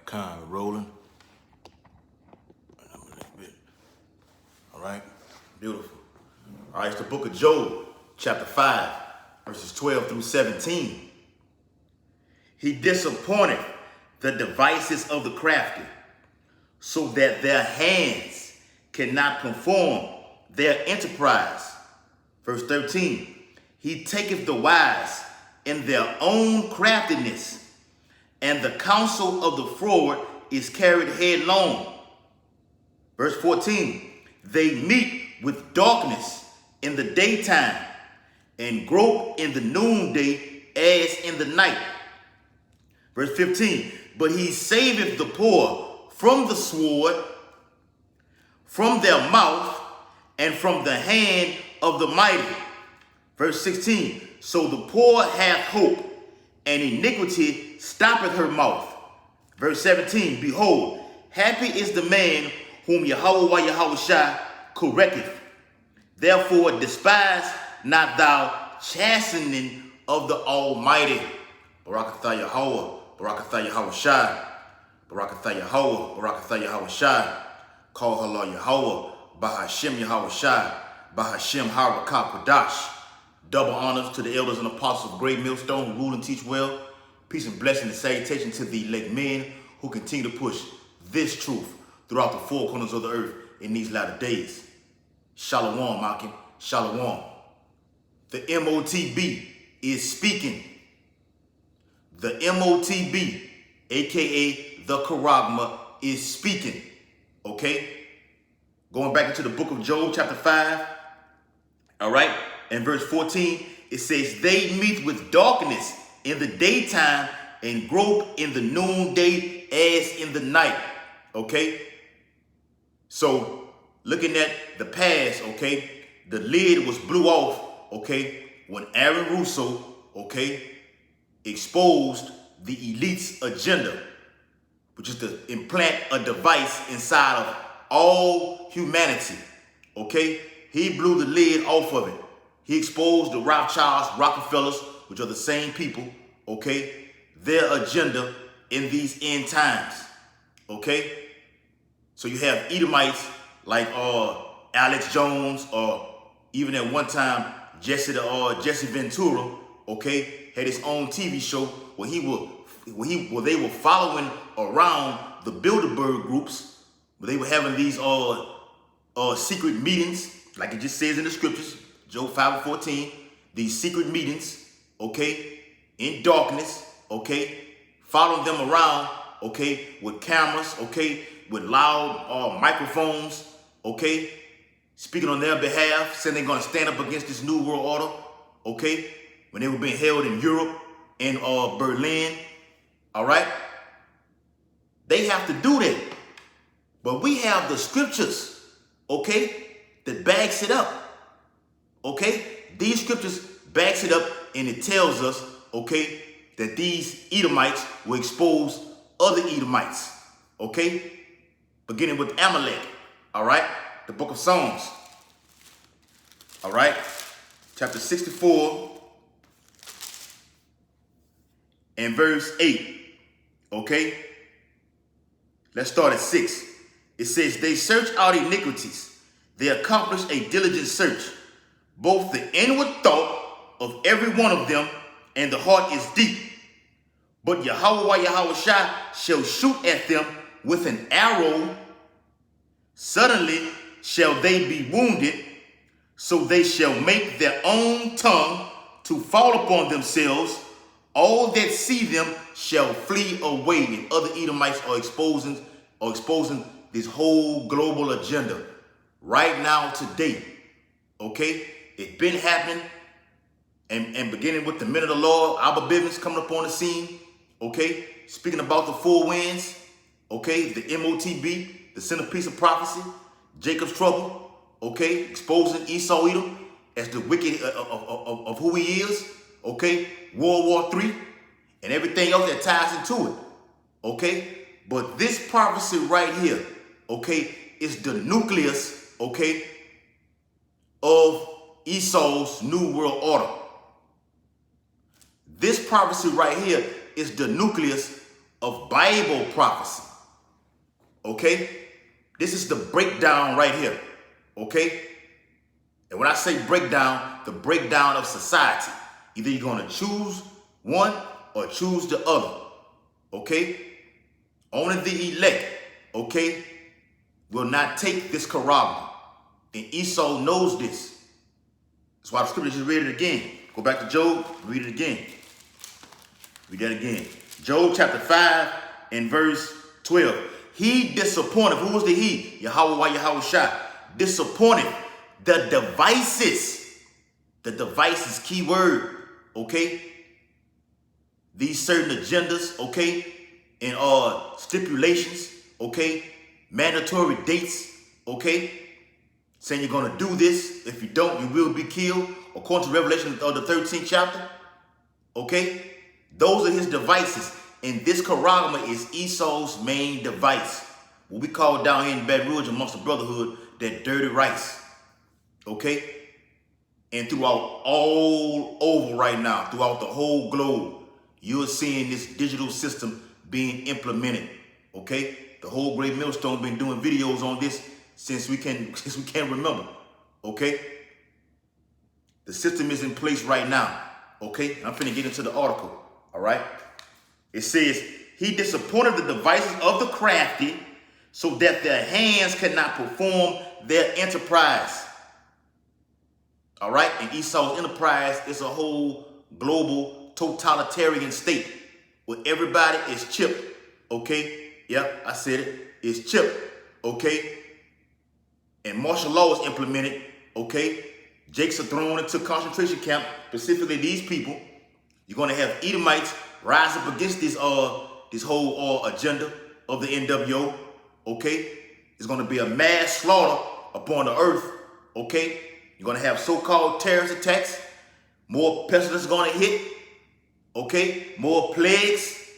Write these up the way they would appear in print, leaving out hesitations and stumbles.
We're rolling. A little bit. All right, beautiful. All right, it's the book of Job, chapter 5, verses 12 through 17. He disappointeth the devices of the crafty, so that their hands cannot perform their enterprise. Verse 13, he taketh the wise in their own craftiness, and the counsel of the froward is carried headlong. Verse 14, they meet with darkness in the daytime, and grope in the noonday as in the night. Verse 15, but he saveth the poor from the sword, from their mouth, and from the hand of the mighty. Verse 16, so the poor hath hope, and iniquity stoppeth her mouth. Verse 17, behold, happy is the man whom Yahweh correcteth. Therefore despise not thou chastening of the Almighty. Barakatha Yahweh, Barakatha Yahweh, Barakatha Yahweh, Barakatha Yahweh. Call Allah Yahweh, Bahashem Yahweh, Bahashem Harakah Kodash. Double honors to the elders and apostles of Great Millstone who rule and teach well. Peace and blessing and salutation to the elect men who continue to push this truth throughout the four corners of the earth in these latter days. Shalom, Makim. Shalom. The M.O.T.B is speaking. The M.O.T.B, aka the Charamaga, is speaking. Okay? Going back into the book of Job, chapter 5. All right? And verse 14, it says, they meet with darkness in the daytime and grope in the noonday as in the night. Okay? So, looking at the past, okay, the lid was blew off, okay, when Aaron Russo, okay, exposed the elite's agenda, which is to implant a device inside of all humanity, okay? He blew the lid off of it. He exposed the Rothschilds, Rockefellers, which are the same people, okay, their agenda in these end times, okay? So you have Edomites like Alex Jones, or even at one time Jesse Ventura, okay, had his own TV show where they were following around the Bilderberg groups, where they were having these secret meetings, like it just says in the scriptures, Job 5:14, these secret meetings, okay, in darkness, okay, following them around, okay, with cameras, okay, with loud microphones, okay, speaking on their behalf, saying they're going to stand up against this new world order, okay, when they were being held in Europe and Berlin, all right? They have to do that. But we have the scriptures, okay, that backs it up, okay? These scriptures backs it up, and it tells us, okay, that these Edomites will expose other Edomites, okay? Beginning with Amalek, all right? The book of Psalms, all right? Chapter 64 and verse 8, okay? Let's start at 6. It says, they search out iniquities. They accomplish a diligent search. Both the inward thought of every one of them and the heart is deep. But Yahweh shall shoot at them with an arrow. Suddenly shall they be wounded, so they shall make their own tongue to fall upon themselves. All that see them shall flee away. And other Edomites are exposing this whole global agenda right now today. Okay? It's been happening, and beginning with the men of the Lord, M.O.T.B coming up on the scene. Okay? Speaking about the four winds. Okay? The M.O.T.B, the centerpiece of prophecy, Jacob's trouble, okay, exposing Esau Edom as the wicked of who he is, okay, World War III, and everything else that ties into it, okay. But this prophecy right here, okay, is the nucleus, okay, of Esau's new world order. This prophecy right here is the nucleus of Bible prophecy. Okay? This is the breakdown right here. Okay? And when I say breakdown, the breakdown of society. Either you're going to choose one or choose the other. Okay? Only the elect, okay, will not take this charamaga. And Esau knows this. That's why the scripture just read it again. Go back to Job, read it again. Read that again. Job chapter 5 and verse 12. He disappointed. Who was the he? Yahweh Shai. Disappointed the devices. The devices, key word. Okay? These certain agendas, okay? And stipulations, okay? Mandatory dates, okay? Saying you're going to do this. If you don't, you will be killed. According to Revelation of the 13th chapter. Okay? Those are his devices. And this charamaga is Esau's main device. What we call down here in Baton Rouge amongst the brotherhood, that dirty rice. Okay? And throughout all over right now, throughout the whole globe, you're seeing this digital system being implemented. Okay? The whole Great Millstone been doing videos on this since we can remember. Okay? The system is in place right now. Okay? And I'm finna get into the article. All right? It says, he disappointed the devices of the crafty so that their hands cannot perform their enterprise. All right? And Esau's enterprise is a whole global totalitarian state where everybody is chipped. Okay? Yep, I said it. It's chipped. Okay? And martial law is implemented. Okay? Jakes are thrown into concentration camp, specifically these people. You're going to have Edomites rise up against this whole agenda of the NWO. Okay? It's going to be a mass slaughter upon the earth. Okay? You're going to have so-called terrorist attacks. More pestilence going to hit. Okay? More plagues.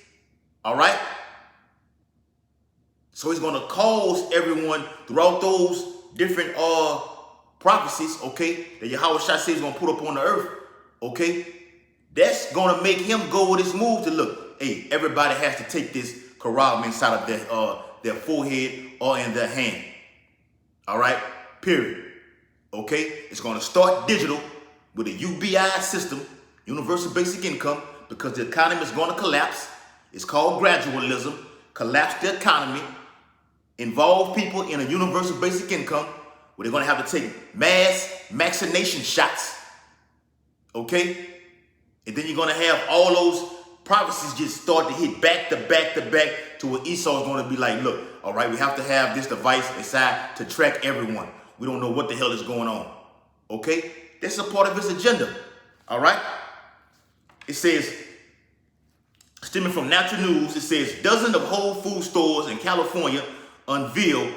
All right? So he's going to cause everyone throughout those different prophecies, okay, that Yahweh Shai says he's going to put up on the earth, okay? That's going to make him go with his move to look, hey, everybody has to take this charamaga inside of their forehead or in their hand. All right? Period. Okay? It's going to start digital with a UBI system, universal basic income, because the economy is going to collapse. It's called gradualism. Collapse the economy. Involve people in a universal basic income where they're going to have to take mass vaccination shots. Okay? And then you're going to have all those prophecies just start to hit back to back to back to where Esau is going to be like, look, all right, we have to have this device inside to track everyone. We don't know what the hell is going on. Okay? That's a part of his agenda. All right? It says, stemming from Natural News, it says, dozens of Whole Food stores in California unveil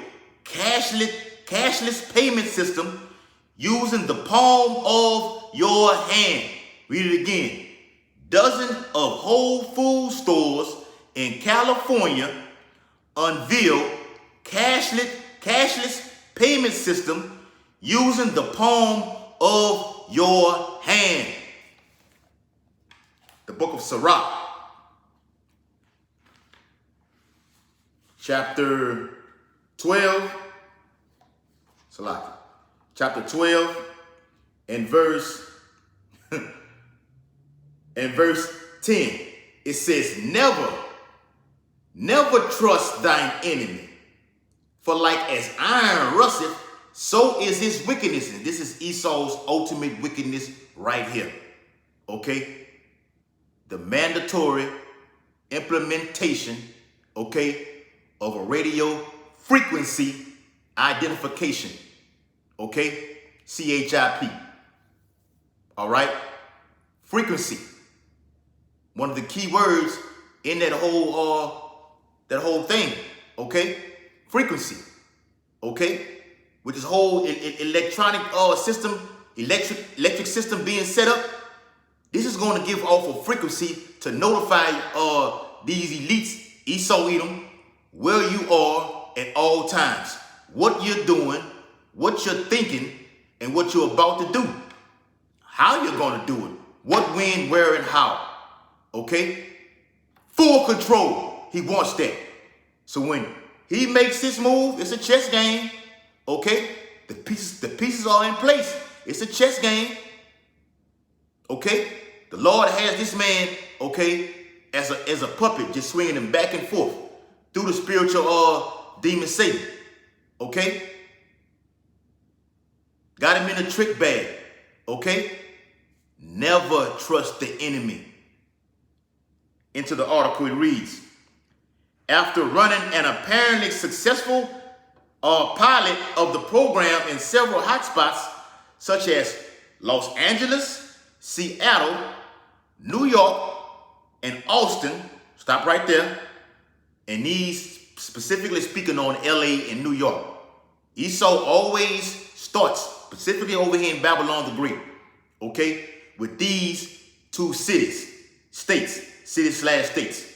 cashless payment system using the palm of your hand. Read it again. Dozens of Whole Food stores in California unveil cashless payment system using the palm of your hand. The book of Sirach, chapter 12, chapter 12 and verse 10. It says, never trust thine enemy, for like as iron rusteth, so is his wickedness. And this is Esau's ultimate wickedness right here. Okay? The mandatory implementation, okay, of a radio frequency identification. Okay? CHIP. All right? Frequency. One of the key words in that whole thing. Okay? Frequency. Okay? With this whole electronic system, electric system being set up, this is going to give off a frequency to notify these elites, Esau Edom, where you are at all times, what you're doing, what you're thinking, and what you're about to do, how you're going to do it, what, when, where, and how. Okay? Full control. he wants that. So when he makes this move, it's a chess game. Okay? The pieces are in place. It's a chess game. Okay? The Lord has this man, okay, as a puppet, just swinging him back and forth through the spiritual demon Satan. Okay? Got him in a trick bag. Okay? Never trust the enemy. Into the article, it reads, after running an apparently successful pilot of the program in several hotspots, such as Los Angeles, Seattle, New York, and Austin, stop right there, and these specifically speaking on LA and New York. Esau always starts, specifically over here in Babylon the Great, okay, with these two cities, cities/states,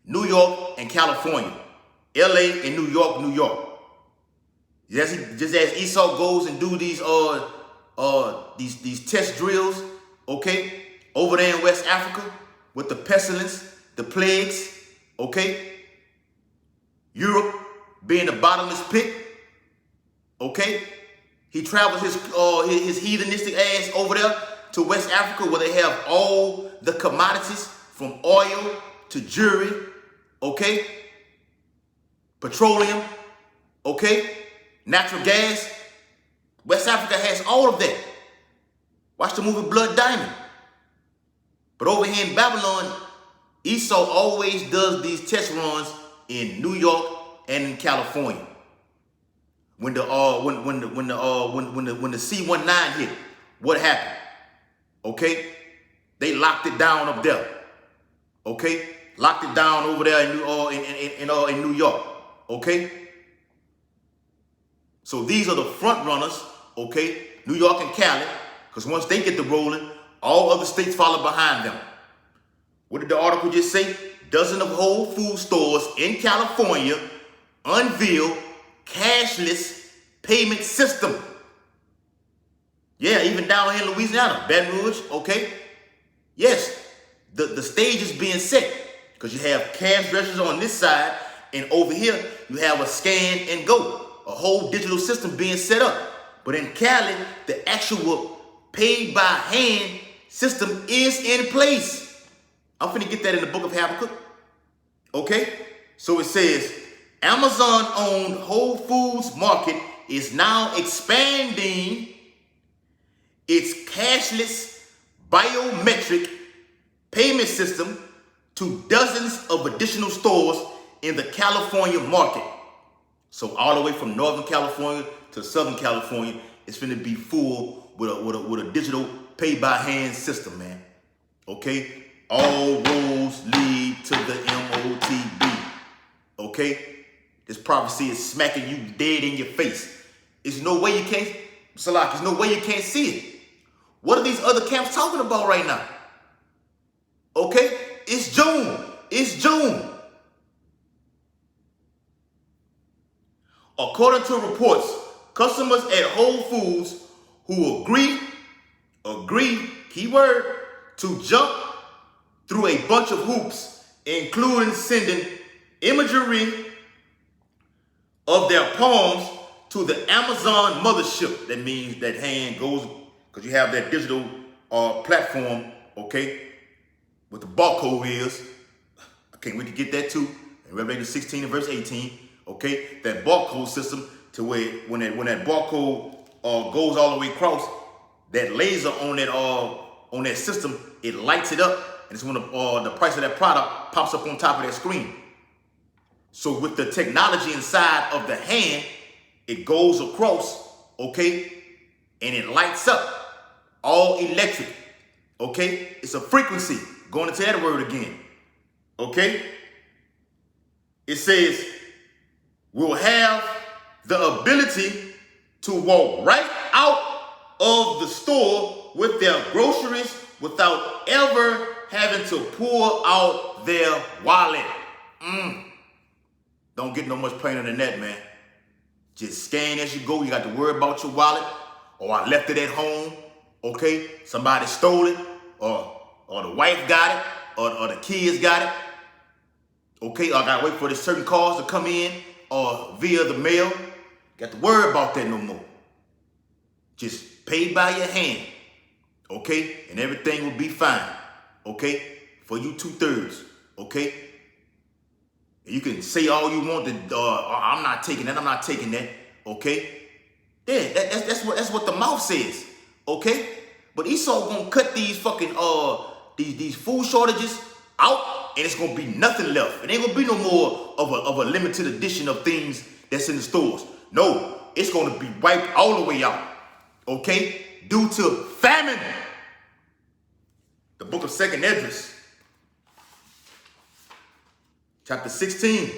New York and California, LA and New York, New York. Just as Esau goes and do these test drills, okay, over there in West Africa with the pestilence, the plagues, okay, Europe being the bottomless pit, okay, he travels his heathenistic ass over there to West Africa where they have all the commodities from oil to jewelry, okay, petroleum, okay, natural gas. West Africa has all of that. Watch the movie Blood Diamond. But over here in Babylon, Esau always does these test runs in New York and in California. When the C-19 hit, what happened? Okay, they locked it down up there. Okay, locked it down over there in New York. Okay, so these are the front runners. Okay, New York and Cali, because once they get the rolling, all other states follow behind them. What did the article just say? Dozens of Whole Food stores in California unveil cashless payment system. Yeah, even down here in Louisiana, Baton Rouge, okay? Yes, the stage is being set because you have cash registers on this side, and over here you have a scan and go, a whole digital system being set up. But in Cali, the actual pay by hand system is in place. I'm finna get that in the book of Habakkuk. Okay? So it says, Amazon-owned Whole Foods Market is now expanding its cashless biometric payment system to dozens of additional stores in the California market. So all the way from Northern California to Southern California, it's finna be full with a digital pay-by-hand system, man. Okay? All roads lead to the M.O.T.B. Okay? This prophecy is smacking you dead in your face. There's no way you can't, Salak, there's no way you can't see it. What are these other camps talking about right now? Okay? It's June. It's June. According to reports, customers at Whole Foods who agree, keyword, to jump through a bunch of hoops, including sending imagery of their palms to the Amazon mothership. That means that hand goes, because you have that digital platform, okay, with the barcode is. I can't wait to get that too. In Revelation 16 and verse 18, okay, that barcode system to where when that barcode goes all the way across, that laser on that system, it lights it up, and it's when the price of that product pops up on top of that screen. So with the technology inside of the hand, it goes across, okay, and it lights up, all electric, okay? It's a frequency, going into that word again, okay? It says, we'll have the ability to walk right out of the store with their groceries without ever having to pull out their wallet. Don't get no much plainer than that, man. Just scan as you go. You got to worry about your wallet. Or I left it at home. Okay? Somebody stole it. Or the wife got it. Or the kids got it. Okay, I gotta wait for the certain cars to come in or via the mail. Got to worry about that no more. Just pay by your hand. Okay, and everything will be fine. Okay, for you 2/3. Okay, and you can say all you want to. I'm not taking that. I'm not taking that. Okay, yeah, that's what the mouth says. Okay, but Esau gonna cut these fucking these food shortages out, and it's gonna be nothing left. It ain't gonna be no more of a limited edition of things that's in the stores. No, it's gonna be wiped all the way out. Okay, due to famine. The book of 2nd Esdras, chapter 16,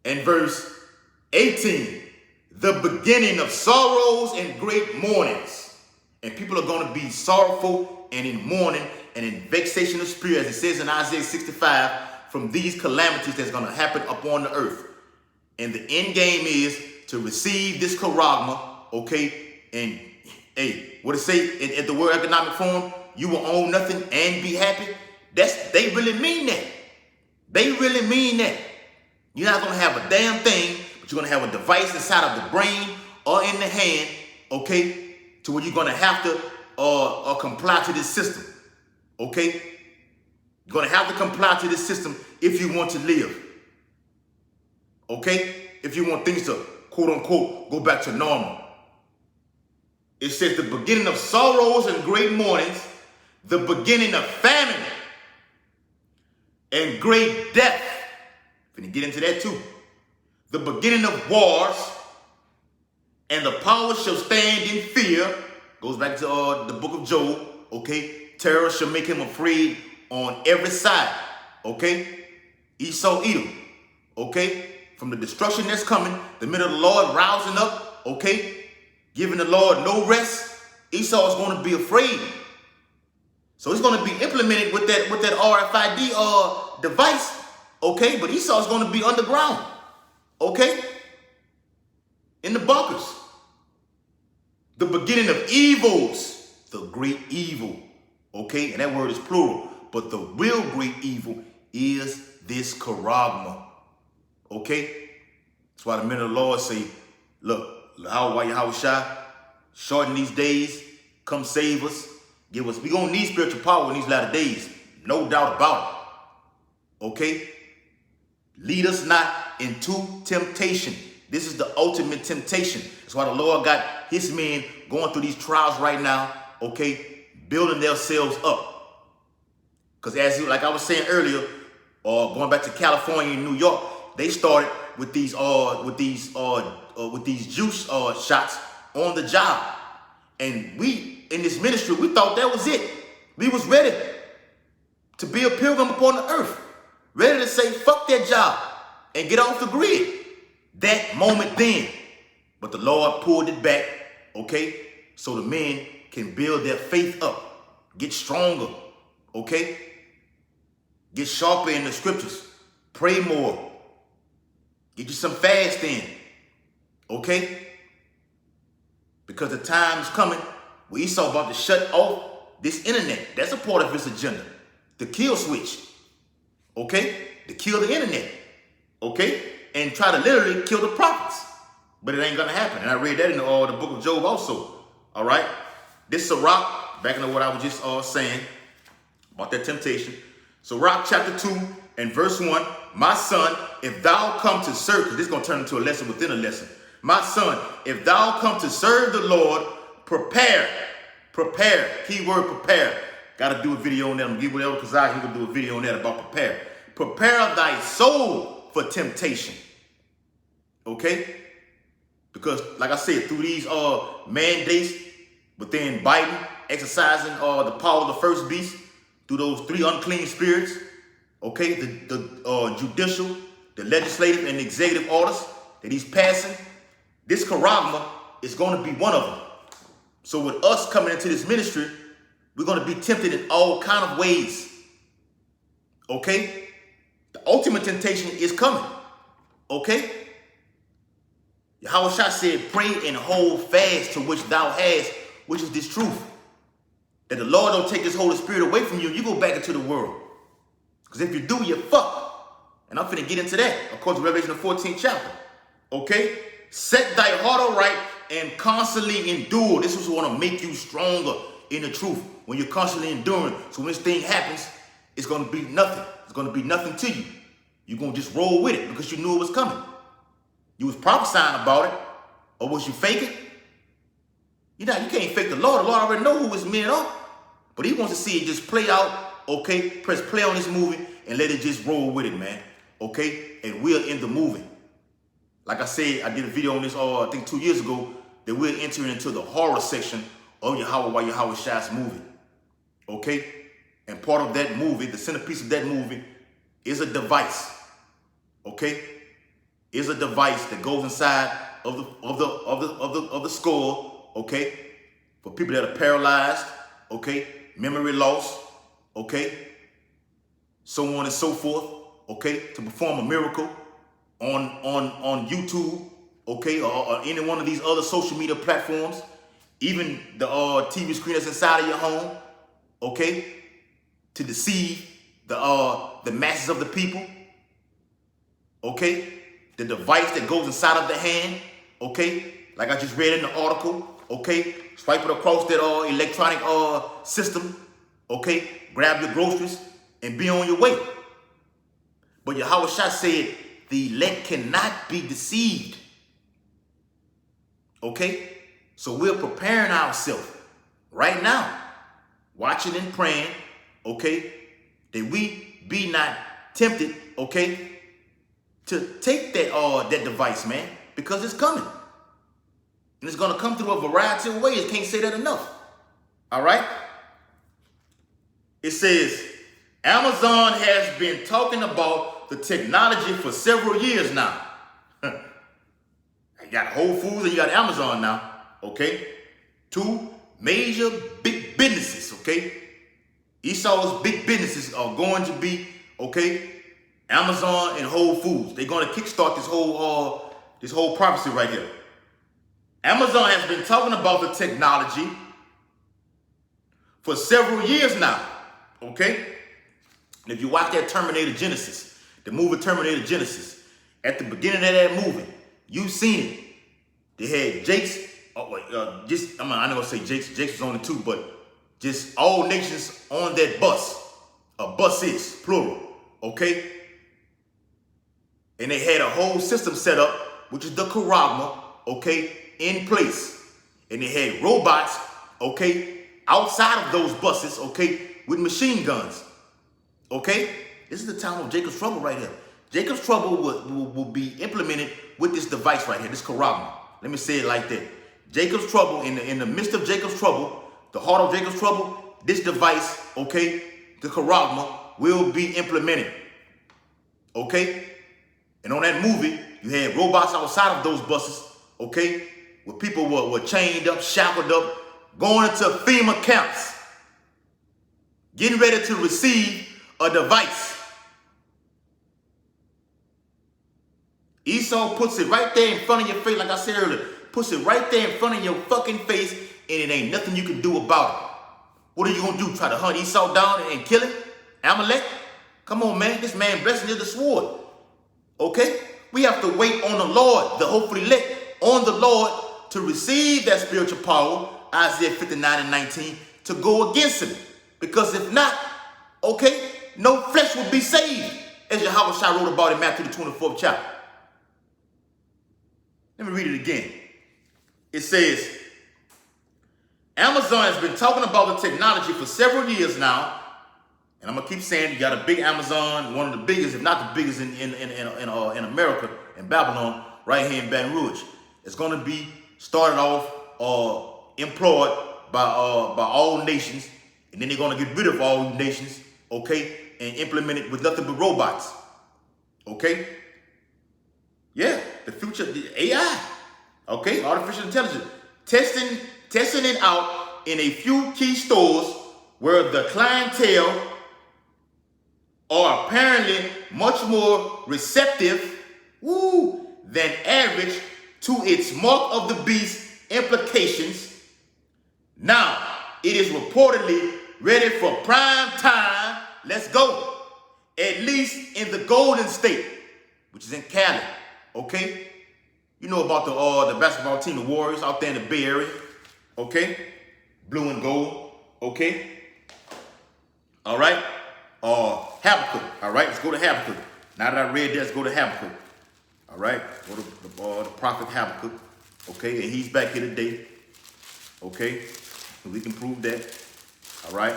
and verse 18. The beginning of sorrows and great mournings. And people are going to be sorrowful and in mourning and in vexation of spirit, as it says in Isaiah 65, from these calamities that's going to happen upon the earth. And the end game is to receive this charagma, okay? And hey, what it say at the World Economic Forum? You will own nothing and be happy. They really mean that. They really mean that. You're not gonna have a damn thing, but you're gonna have a device inside of the brain or in the hand, okay, to where you're gonna have to comply to this system, okay? You're gonna have to comply to this system if you want to live, okay? If you want things to, quote unquote, go back to normal. It says the beginning of sorrows and great mournings, the beginning of famine and great death. Finna get into that too. The beginning of wars, and the power shall stand in fear. Goes back to the book of Job. Okay, terror shall make him afraid on every side. Okay, Esau, Edom. Okay, from the destruction that's coming, the men of the Lord rousing up. Okay, giving the Lord no rest. Esau is going to be afraid. So it's going to be implemented with that RFID device. Okay, but Esau is going to be underground. Okay, in the bunkers. The beginning of evils, the great evil. Okay, and that word is plural. But the real great evil is this charagma. Okay, that's why the men of the Lord say, look, Yahweh, shorten these days, come save us, give us. We're going to need spiritual power in these latter days, no doubt about it. Okay, lead us not into temptation. This is the ultimate temptation. That's why the Lord got his men going through these trials right now, okay, building themselves up. Because like I was saying earlier, going back to California and New York, they started with these juice shots on the job. And we, in this ministry, we thought that was it. We was ready to be a pilgrim upon the earth. Ready to say, fuck that job and get off the grid. That moment then. But the Lord pulled it back, okay? So the men can build their faith up. Get stronger, okay? Get sharper in the scriptures. Pray more. Get you some fast in, okay? Because the time is coming where Esau about to shut off this internet. That's a part of his agenda. The kill switch, okay? To kill the internet, okay? And try to literally kill the prophets. But it ain't gonna happen. And I read that in the book of Job also, all right? This Sirach, back into what I was just saying about that temptation. Sirach chapter 2 and verse 1, my son, if thou come to serve, because this is going to turn into a lesson within a lesson. My son, if thou come to serve the Lord, prepare, keyword prepare. Got to do a video on that. I'm going to give whatever Kazak, he will do a video on that about prepare. Prepare thy soul for temptation. Okay? Because, like I said, through these mandates, within Biden exercising the power of the first beast, through those 3 unclean spirits, okay, the judicial, the legislative, and the executive orders that he's passing, this charagma is going to be one of them. So with us coming into this ministry, we're going to be tempted in all kind of ways. Okay? The ultimate temptation is coming. Okay? Yahweh said, pray and hold fast to which thou hast, which is this truth. That the Lord don't take his Holy Spirit away from you, you go back into the world. Because if you do, you're fucked. And I'm finna get into that, according to Revelation, the 14th chapter. Okay? Set thy heart aright and constantly endure. This is what will make you stronger in the truth. When you're constantly enduring. So when this thing happens, it's going to be nothing. It's going to be nothing to you. You're going to just roll with it because you knew it was coming. You was prophesying about it. Or was you faking? You can't fake the Lord. The Lord already know who his men are. But he wants to see it just play out. Okay? Press play on this movie and let it just roll with it, man. Okay? And we're in the movie. Like I said, I did a video on this, I think 2 years ago, that we're entering into the horror section of Yahweh Shai's movie. Okay? And part of that movie, the centerpiece of that movie, is a device. Okay? Is a device that goes inside of the skull, okay? For people that are paralyzed, okay? Memory loss, okay? So on and so forth, okay? To perform a miracle on YouTube, okay? Or any one of these other social media platforms, even the TV screen that's inside of your home, okay? To deceive the masses of the people, okay? The device that goes inside of the hand, okay? Like I just read in the article, okay? Swipe it across that electronic system, okay? Grab your groceries and be on your way. But Yahweh Shai said, the elect cannot be deceived. Okay? So we're preparing ourselves right now, watching and praying, okay? That we be not tempted, okay? To take that device, man, because it's coming. And it's going to come through a variety of ways. Can't say that enough. All right? It says, Amazon has been talking about the technology for several years now. You got Whole Foods and you got Amazon now, okay? Two major big businesses, okay? Esau's big businesses are going to be, okay, Amazon and Whole Foods. They're going to kickstart this whole prophecy right here. Amazon has been talking about the technology for several years now, okay? And if you watch that Terminator Genesis, the movie Terminator Genesis, at the beginning of that movie, you've seen it. They had Jake's, I'm not going to say Jake's was only two, but just all nations on that bus. Buses, plural, okay? And they had a whole system set up, which is the Charamaga, okay, in place. And they had robots, okay, outside of those buses, okay, with machine guns, okay? This is the time of Jacob's trouble right here. Jacob's trouble will be implemented with this device right here, this Charamaga. Let me say it like that. Jacob's trouble, in the midst of Jacob's trouble, the heart of Jacob's trouble, this device, okay, the Charamaga, will be implemented, okay? And on that movie, you had robots outside of those buses, okay, where people were chained up, shackled up, going into FEMA camps, getting ready to receive a device. Esau puts it right there in front of your face, like I said earlier, puts it right there in front of your fucking face, and it ain't nothing you can do about it. What are you going to do, try to hunt Esau down and kill him? Amalek? Come on, man, this man blessing is the sword. Okay? We have to wait on the Lord, the hopefully elect, on the Lord to receive that spiritual power, Isaiah 59:19, to go against him. Because if not, okay, no flesh will be saved, as Yahweh Shai wrote about in Matthew the 24th chapter. Let me read it again. It says, Amazon has been talking about the technology for several years now. And I'm going to keep saying, you got a big Amazon, one of the biggest, if not the biggest in America, in Babylon, right here in Baton Rouge. It's going to be started off, employed by all nations, and then they're going to get rid of all nations, okay, and implement it with nothing but robots, okay? Yeah, the future, the AI, okay, artificial intelligence, testing it out in a few key stores where the clientele are apparently much more receptive than average to its mark of the beast implications. Now, it is reportedly ready for prime time, let's go, at at least in the Golden State, which is in Cali, okay? You know about the basketball team, the Warriors, out there in the Bay Area, okay? Blue and gold, okay? All right? Habakkuk, all right? Let's go to Habakkuk. Now that I read this, let's go to Habakkuk. All right? Go to the prophet Habakkuk, okay? And he's back here today, okay? So we can prove that, all right?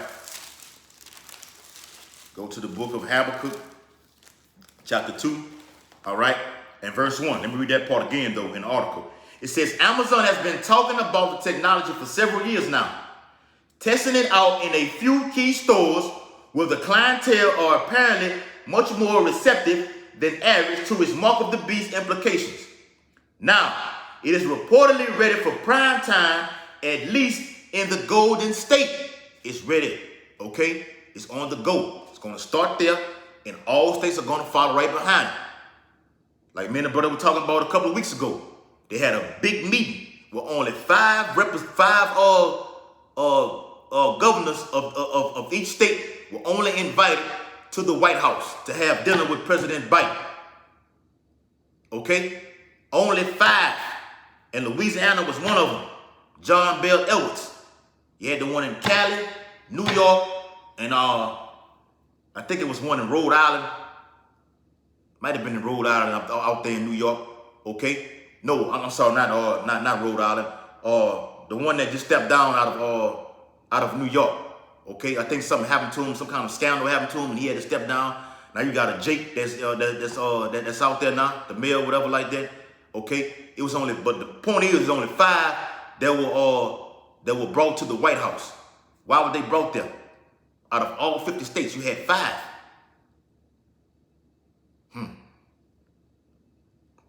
Go to the book of Habakkuk, chapter 2, all right? And verse 1. Let me read that part again, though, in the article. It says, Amazon has been talking about the technology for several years now, testing it out in a few key stores where the clientele are apparently much more receptive than average to its mark of the beast implications. Now, it is reportedly ready for prime time, at least in the Golden State. It's ready, okay? It's on the go. It's going to start there, and all states are going to follow right behind it. Like me and the brother were talking about a couple of weeks ago. They had a big meeting where only five governors of each state were only invited to the White House to have dinner with President Biden. Okay? Only 5. And Louisiana was one of them. John Bell Edwards. You had the one in Cali, New York, and I think it was one in Rhode Island. Might have been in Rhode Island out there in New York. Okay? No, I'm sorry, not Rhode Island. The one that just stepped down out of New York. Okay, I think something happened to him, some kind of scandal happened to him, and he had to step down. Now you got a Jake that's out there now, the mayor, whatever like that. Okay, it was only, but the point is, there's only 5 that were brought to the White House. Why were they brought there? Out of all 50 states, you had 5.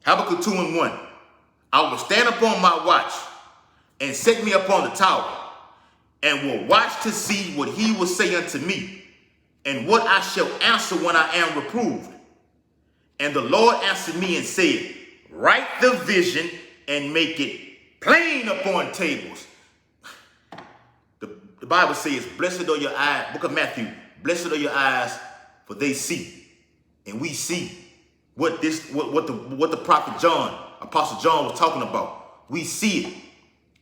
Habakkuk 2:1. I will stand upon my watch and set me upon the tower, and will watch to see what he will say unto me, and what I shall answer when I am reproved. And the Lord answered me and said, write the vision and make it plain upon tables. The Bible says, blessed are your eyes, book of Matthew, blessed are your eyes, for they see. And we see what the prophet John, Apostle John was talking about. We see it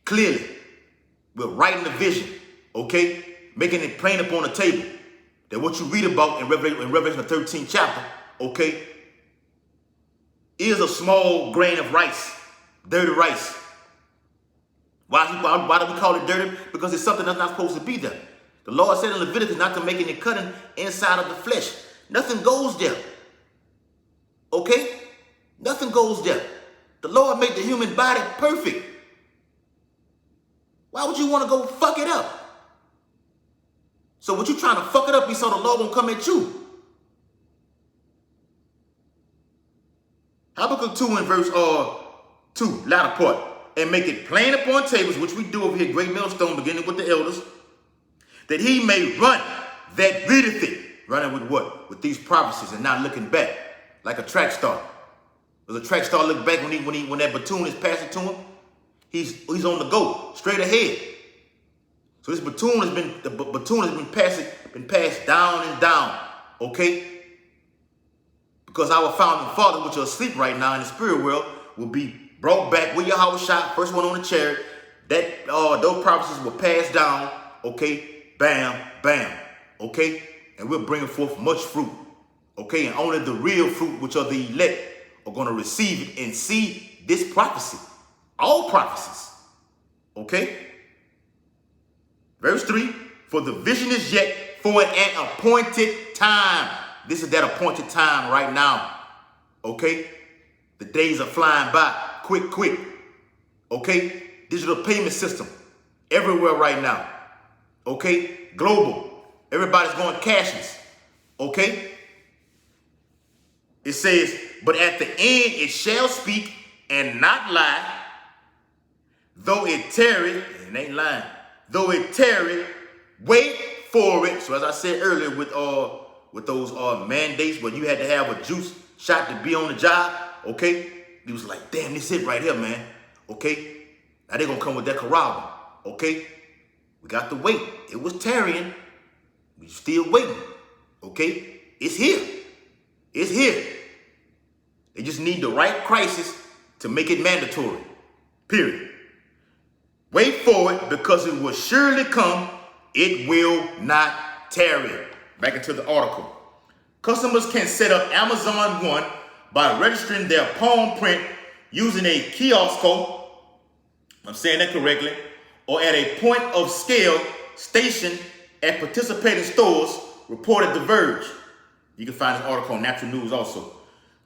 clearly. We're writing the vision, okay? Making it plain upon the table. That what you read about in Revelation the 13th chapter, okay, is a small grain of rice, dirty rice. Why do we call it dirty? Because it's something that's not supposed to be there. The Lord said in Leviticus not to make any cutting inside of the flesh. Nothing goes there. Okay? Nothing goes there. The Lord made the human body perfect. Why would you want to go fuck it up? So what you trying to fuck it up, so the Lord won't come at you. Habakkuk 2 in verse 2, latter part. And make it plain upon tables, which we do over here, great millstone, beginning with the elders, that he may run that readeth it. Running with what? With these prophecies and not looking back, like a track star. Does a track star look back when that baton is passing to him? He's on the go, straight ahead. So this baton has been passed down and down, okay? Because our founding fathers, which are asleep right now in the spirit world, will be brought back with your house shot, first one on the chariot. That those prophecies were passed down, okay? Bam, bam, okay? And we're bringing forth much fruit, okay? And only the real fruit, which are the elect, are going to receive it and see this prophecy. All prophecies, okay? Verse 3, for the vision is yet for an appointed time. This is that appointed time right now, okay? The days are flying by, quick, okay? Digital payment system everywhere right now, okay? Global, everybody's going cashless, okay? It says, but at the end it shall speak and not lie, though it tarry, it ain't lying, though it tarry, wait for it. So as I said earlier with those mandates where you had to have a juice shot to be on the job, okay? He was like, damn, this it right here, man, okay? Now they're going to come with that corral, okay? We got to wait. It was tarrying. We still waiting, okay? It's here. It's here. They just need the right crisis to make it mandatory. Period. Wait for it because it will surely come. It will not tarry. Back into the article. Customers can set up Amazon One by registering their palm print using a kiosk code, I'm saying that correctly, or at a point of scale station at participating stores, reported The Verge. You can find this article on Natural News also.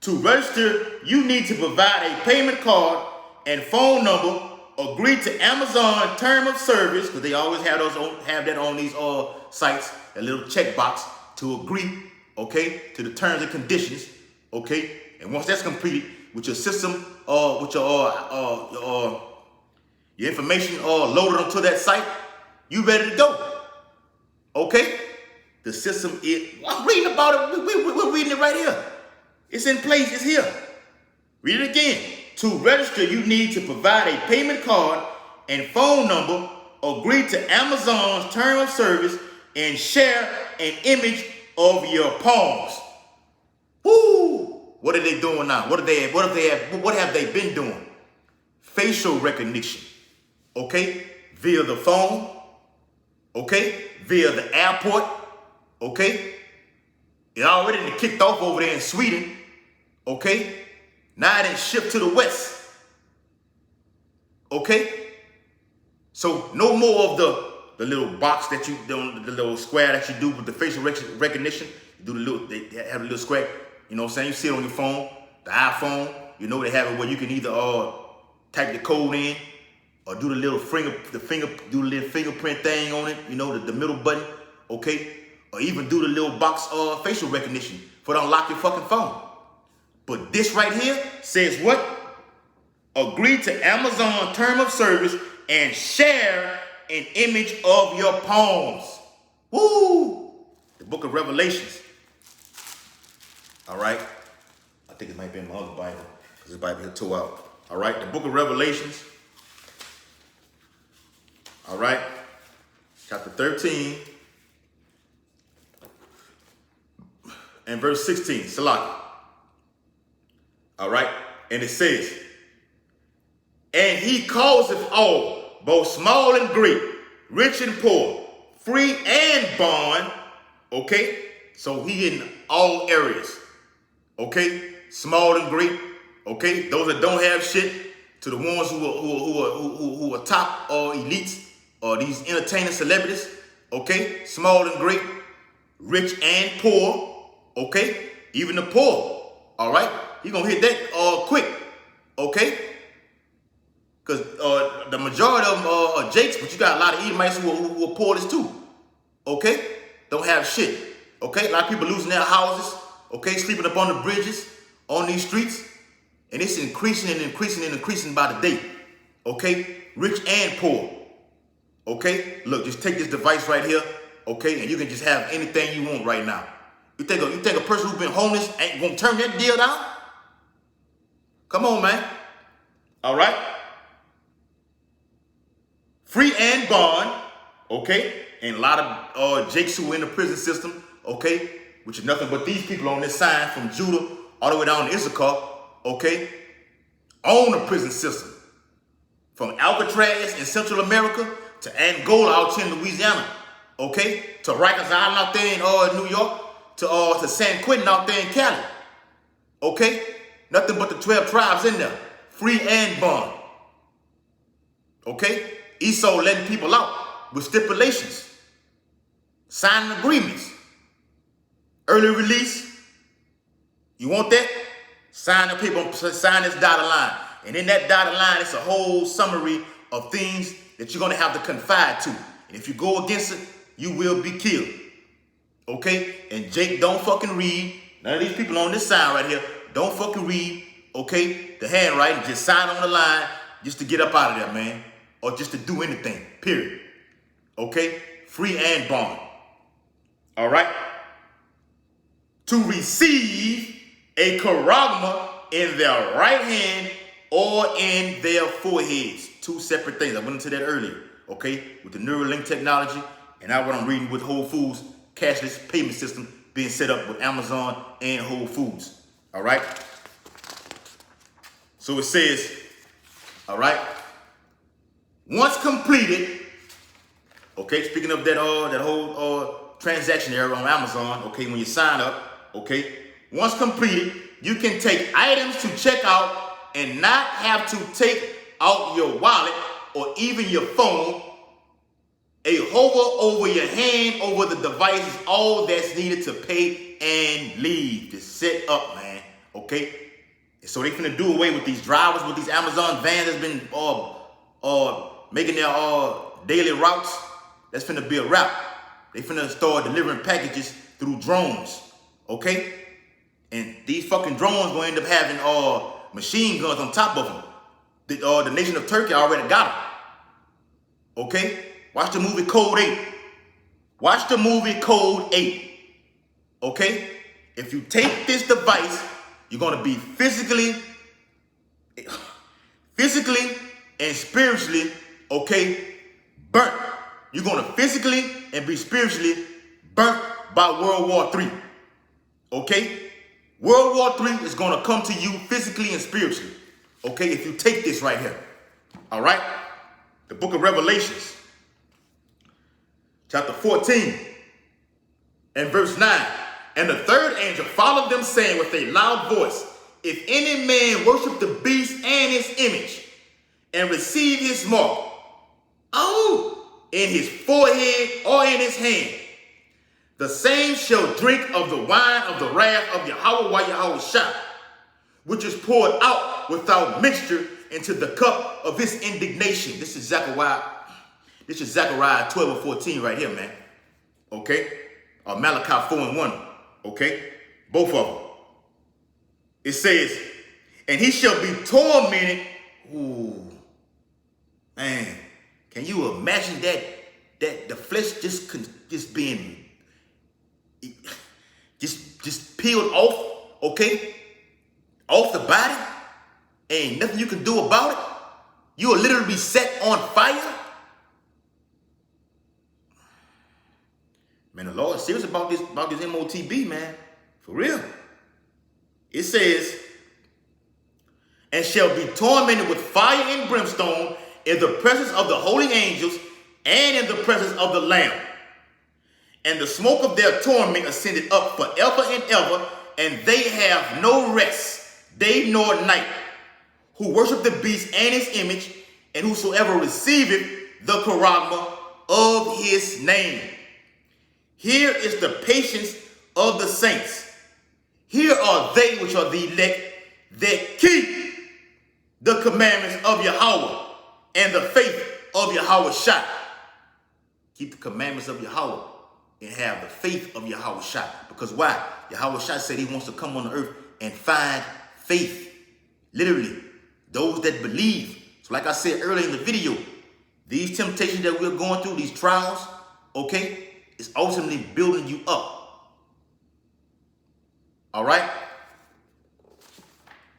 To register, you need to provide a payment card and phone number, agree to Amazon term of service, because they always have that on these sites, a little checkbox to agree, okay, to the terms and conditions, okay. And once that's completed, with your system, with your information loaded onto that site, you ready to go, okay. The system is. I'm reading about it. We're reading it right here. It's in place. It's here. Read it again. To register, you need to provide a payment card and phone number, agree to Amazon's term of service, and share an image of your palms. Woo! What are they doing now? What have they been doing? Facial recognition. Okay? Via the phone. Okay? Via the airport. Okay? It already kicked off over there in Sweden. Okay? Now it shipped to the West. Okay? So no more of the little box that you do, the little square that you do with the facial recognition. You do the little, they have a little square, you know what I'm saying? You see it on your phone, the iPhone, you know they have it where you can either type the code in or do the little fingerprint thing on it, you know, the middle button, okay? Or even do the little box facial recognition for to unlock your fucking phone. But this right here says what? Agree to Amazon term of service and share an image of your palms. Woo! The book of Revelations. All right. I think it might be in my other Bible because this Bible here tore out. All right. The book of Revelations. All right. Chapter 13. And verse 16. Salaki. All right. And it says, and he causeth all, both small and great, rich and poor, free and bond. Okay. So he in all areas. Okay. Small and great. Okay. Those that don't have shit to the ones who are top or elites or these entertainers, celebrities. Okay. Small and great, rich and poor. Okay. Even the poor. All right. You're going to hit that quick. Okay. Because the majority of them are Jakes, but you got a lot of Edomites who are poor too. Okay? Don't have shit. Okay? A lot of people losing their houses. Okay? Sleeping up on the bridges, on these streets. And it's increasing and increasing and increasing by the day. Okay? Rich and poor. Okay? Look, just take this device right here. Okay? And you can just have anything you want right now. You think a person who's been homeless ain't gonna turn that deal down? Come on, man. All right? Free and bond, okay? And a lot of Jakes who are in the prison system, okay? Which is nothing but these people on this sign from Judah all the way down to Issachar, okay? Own the prison system. From Alcatraz in Central America to Angola out here in Louisiana, okay? To Rikers Island out there in New York, to San Quentin out there in Cali, okay? Nothing but the 12 tribes in there. Free and bond, okay? Esau letting people out with stipulations, signing agreements, early release. You want that? Sign the paper, sign this dotted line. And in that dotted line, it's a whole summary of things that you're going to have to confide to. And if you go against it, you will be killed. Okay? And Jake, don't fucking read. None of these people on this sign right here, don't fucking read, okay, the handwriting. Just sign on the line just to get up out of there, man. Or just to do anything, period. Okay? Free and bond. All right? To receive a charagma in their right hand or in their foreheads. Two separate things. I went into that earlier. Okay? With the Neuralink technology and now what I'm reading with Whole Foods cashless payment system being set up with Amazon and Whole Foods. All right. So it says, all right, once completed, okay, speaking of that whole transaction there on Amazon, okay, when you sign up, okay, once completed, you can take items to check out and not have to take out your wallet or even your phone. A hover over your hand over the device is all that's needed to pay and leave. Just set up, man. Okay? So they finna do away with these drivers, with these Amazon vans that's been making their daily routes. That's finna be a wrap. They finna start delivering packages through drones. Okay? And these fucking drones gonna end up having machine guns on top of them. The nation of Turkey already got them. Okay? Watch the movie Code 8. Watch the movie Code 8. Okay? If you take this device, you're going to be physically and spiritually, okay, burnt. You're going to physically and be spiritually burnt by World War III. Okay? World War III is going to come to you physically and spiritually. Okay? If you take this right here. All right? The book of Revelations. Chapter 14 and verse 9. And the third angel followed them, saying with a loud voice, if any man worship the beast and his image, and receive his mark, in his forehead or in his hand, the same shall drink of the wine of the wrath of Yahweh Shah, which is poured out without mixture into the cup of his indignation. This is Zechariah 12 and 14 right here, man. Okay? Or Malachi 4 and 1. Okay? Both of them. It says, and he shall be tormented. Ooh. Man. Can you imagine that the flesh just being just peeled off, okay? Off the body? Ain't nothing you can do about it. You will literally be set on fire. Man, the Lord is serious about this M.O.T.B, man. For real. It says, and shall be tormented with fire and brimstone in the presence of the holy angels and in the presence of the Lamb. And the smoke of their torment ascended up forever and ever, and they have no rest, day nor night, who worship the beast and his image, and whosoever receiveth the charagma of his name. Here is the patience of the saints. Here are they which are the elect that keep the commandments of Yahweh and the faith of Yahweh Shah. Keep the commandments of Yahweh and have the faith of Yahweh Shah. Because why? Yahweh Shah said he wants to come on the earth and find faith. Literally, those that believe. So like I said earlier in the video, these temptations that we're going through, these trials, okay, is ultimately building you up. All right?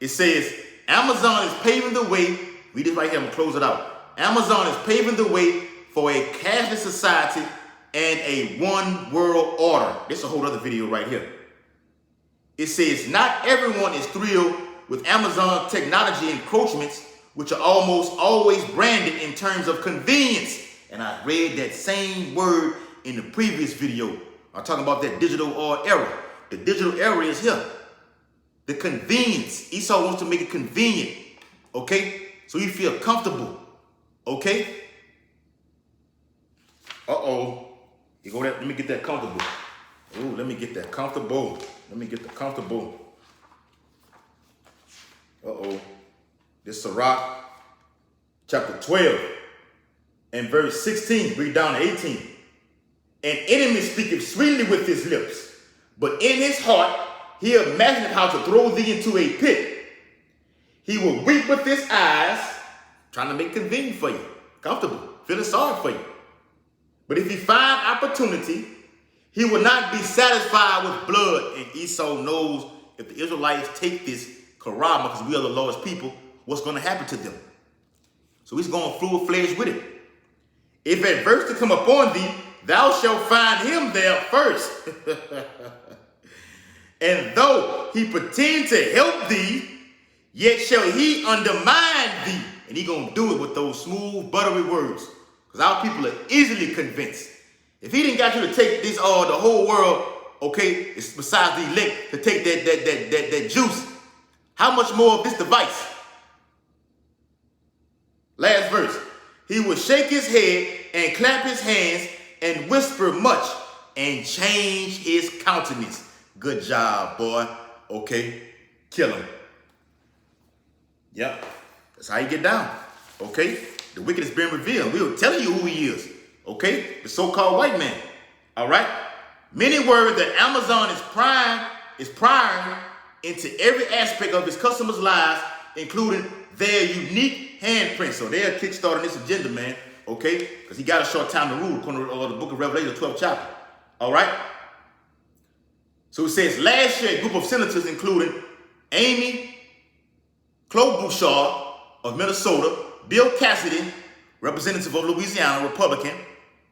It says, Amazon is paving the way. Read this right here, I'm gonna close it out. Amazon is paving the way for a cashless society and a one world order. This is a whole other video right here. It says, not everyone is thrilled with Amazon technology encroachments, which are almost always branded in terms of convenience. And I read that same word in the previous video. I'm talking about that digital era. The digital era is here. The convenience. Esau wants to make it convenient. Okay? So you feel comfortable. Okay? Uh-oh. You go there. Let me get that comfortable. Ooh, let me get that comfortable. Let me get the comfortable. Uh-oh. This is Sirach, chapter 12, and verse 16. Read down to 18. An enemy speaketh sweetly with his lips, but in his heart he imagineth how to throw thee into a pit. He will weep with his eyes, trying to make it convenient for you, comfortable, feeling sorry for you. But if he find opportunity, he will not be satisfied with blood. And Esau knows if the Israelites take this charagma, because we are the Lord's people, what's going to happen to them. So he's going full-fledged with it. If adversity come upon thee, thou shalt find him there first. And though he pretend to help thee, yet shall he undermine thee. And he gonna do it with those smooth, buttery words. Because our people are easily convinced. If he didn't got you to take this, the whole world, okay, it's besides the elect, to take that juice, how much more of this device? Last verse. He will shake his head and clap his hands and whisper much and change his countenance. Good job, boy. Okay, kill him. Yep, that's how you get down. Okay, the wicked is being revealed. We'll tell you who he is. Okay, the so-called white man. All right. Many words that Amazon is prying into every aspect of his customers' lives, including their unique handprint. So they're kickstarting this agenda, man. Okay, because he got a short time to rule, according to the book of Revelation, the 12th chapter. All right. So it says last year, a group of senators, including Amy Klobuchar of Minnesota, Bill Cassidy, representative of Louisiana, Republican,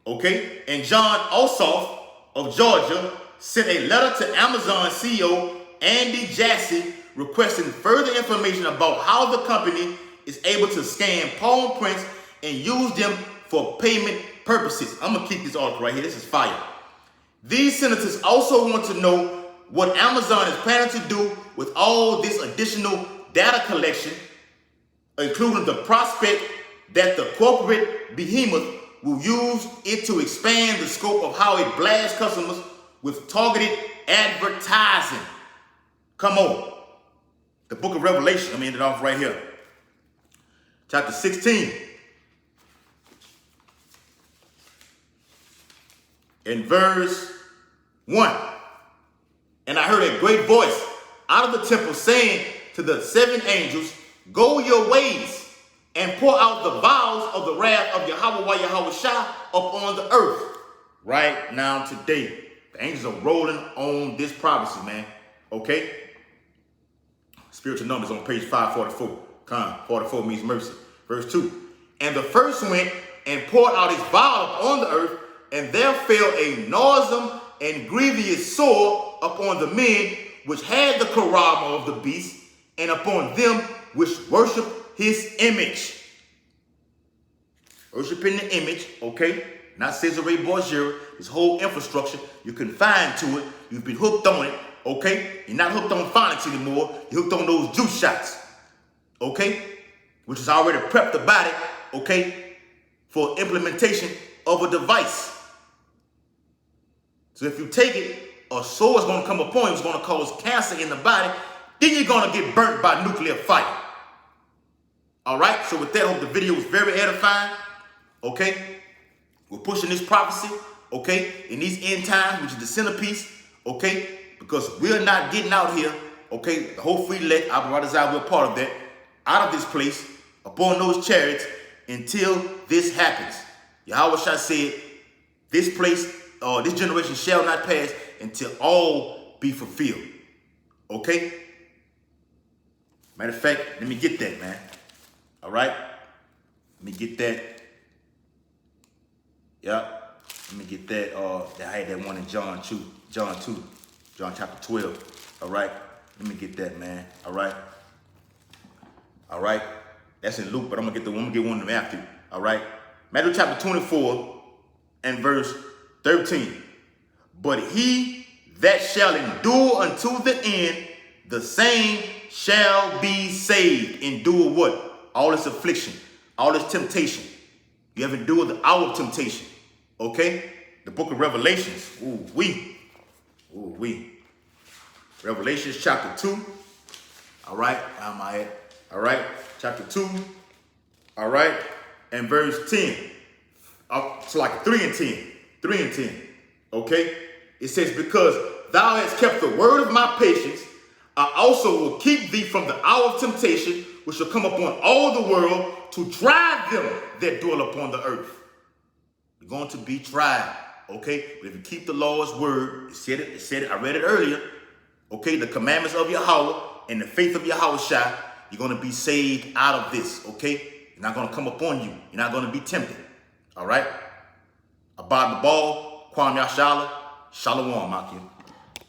okay, and John Ossoff of Georgia, sent a letter to Amazon CEO Andy Jassy requesting further information about how the company is able to scan palm prints and use them for payment purposes. I'm going to keep this article right here. This is fire. These senators also want to know what Amazon is planning to do with all this additional data collection, including the prospect that the corporate behemoth will use it to expand the scope of how it blasts customers with targeted advertising. Come on. The book of Revelation, I'm ending off right here. Chapter 16. In verse 1. And I heard a great voice out of the temple saying to the seven angels, go your ways and pour out the vials of the wrath of Yahweh Shah upon the earth. Right now, today, the angels are rolling on this prophecy, man. Okay? Spiritual numbers on page 544. 44 means mercy. Verse 2. And the first went and poured out his vial upon the earth, and there fell a noisome and grievous sore upon the men which had the charama of the beast, and upon them which worship his image. Worshiping the image, okay? Not Cesare Borgia, his whole infrastructure. You're confined to it. You've been hooked on it, okay? You're not hooked on phonics anymore. You're hooked on those juice shots, okay? Which has already prepped the body, okay, for implementation of a device. So if you take it, a sore is going to come upon you. It's going to cause cancer in the body. Then you're going to get burnt by nuclear fire. All right? So with that, I hope the video was very edifying. Okay? We're pushing this prophecy, okay, in these end times, which is the centerpiece, okay? Because we're not getting out here, okay? The whole free elect, we're part of that, out of this place, upon those chariots, until this happens. Yahweh Shah said, this place, this generation shall not pass until all be fulfilled. Okay? Matter of fact, let me get that, man. All right? Let me get that. Yeah. Let me get that. I had that one in John chapter 12. All right? Let me get that, man. All right? All right? That's in Luke, but I'm going to get one of them after. All right? Matthew chapter 24 and verse 13. But he that shall endure unto the end, the same shall be saved. Endure what? All this affliction, all this temptation. You have endured the hour of temptation. Okay? The book of Revelations. Revelations chapter 2. All right. How am I at? All right. Chapter 2. All right. And verse 10. So like 3 and 10. 3 and 10. Okay? It says, because thou hast kept the word of my patience, I also will keep thee from the hour of temptation, which shall come upon all the world to try them that dwell upon the earth. You're going to be tried, okay? But if you keep the Lord's word, it said it, I read it earlier, okay? The commandments of Yahweh and the faith of Yahweh Shah, you're going to be saved out of this, okay? You're not going to come upon you. You're not going to be tempted, all right? Abad the ball, Kwam Yashala, Shalom, Akim.